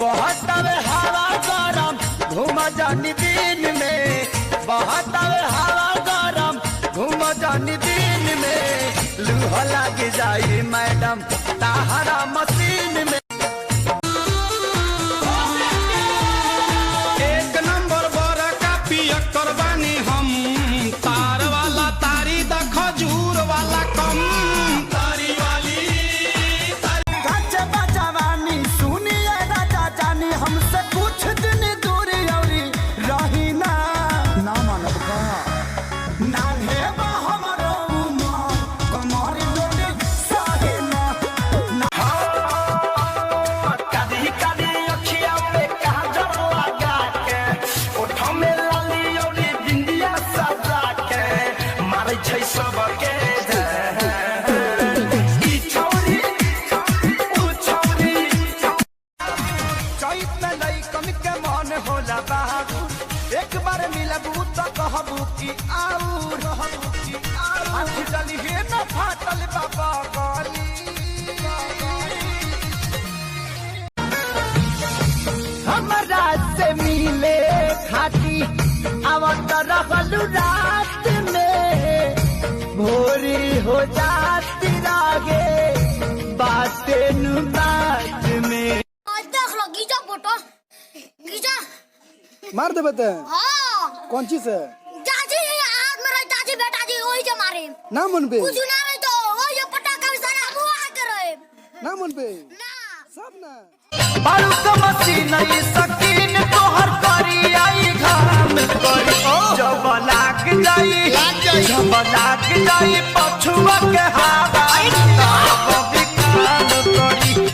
बहुत हवा गरम घूम जानी दिन में, बहुत हवा गरम घूम जानी दिन में, लूह लग जाई मैडम ताहरा मशीन में। एक नंबर बड़ा का पियक्कर बानी हम, तार वाला तारी द खजूर वाला कम, तारी वाली गच बजवानी सुनिए राजा जानी, हमसे कुछ दिन दूर औरी रही ना मानब का ना हेबा हमरो उमर कमर लोने सहे ना कदी कदी अखिया पे काजल लगा के, ओठ में लाली औरी बिंदिया सजा के, मारै छै सबके एक बार मिलबू तो कहबू की आऊर चली न फाटल बाबा गली। हमरा से मिले खाती आवत रहलू रात में, भोरी हो जाती रागे बाते नु बात में। देख लो गीजा फोटो गीजा मार दे बते। हाँ कौन चीज है? चाची आज मेरा चाची बेटा जी वही जो मारे ना मन पे कुछ ना रहे तो वही जो पटाखा भी सारा मुआ करे ना मन पे ना सब ना बारूद मशीन ई सकीन तोहर करी आई घाम करी, जब लाग जाई पछुआ के हवा तब विकाल करी।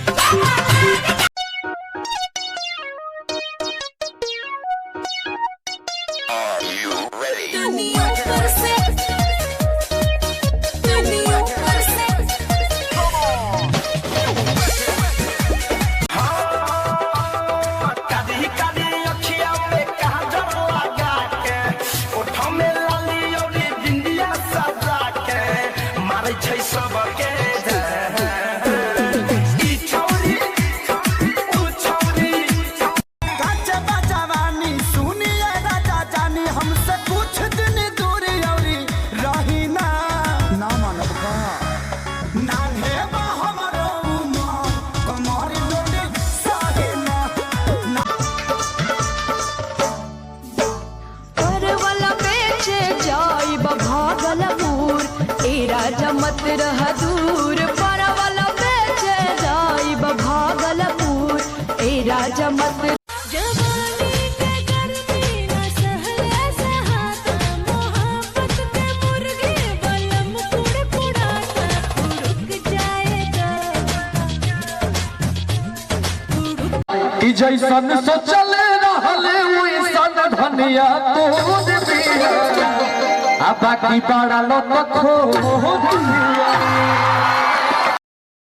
मत रह दूर परवल बेचे जाई भागलपुर, ए राजा मत। जवानी के गर्मी न सहले सहाता, मोहब्बत के मुर्गे बलम कुड़कुड़ाता, उड़क जाएगा ई जैसन सोचल रहले वैसन धनिया तोर बिया, आ बाकी बड़ा लोग खो दिया।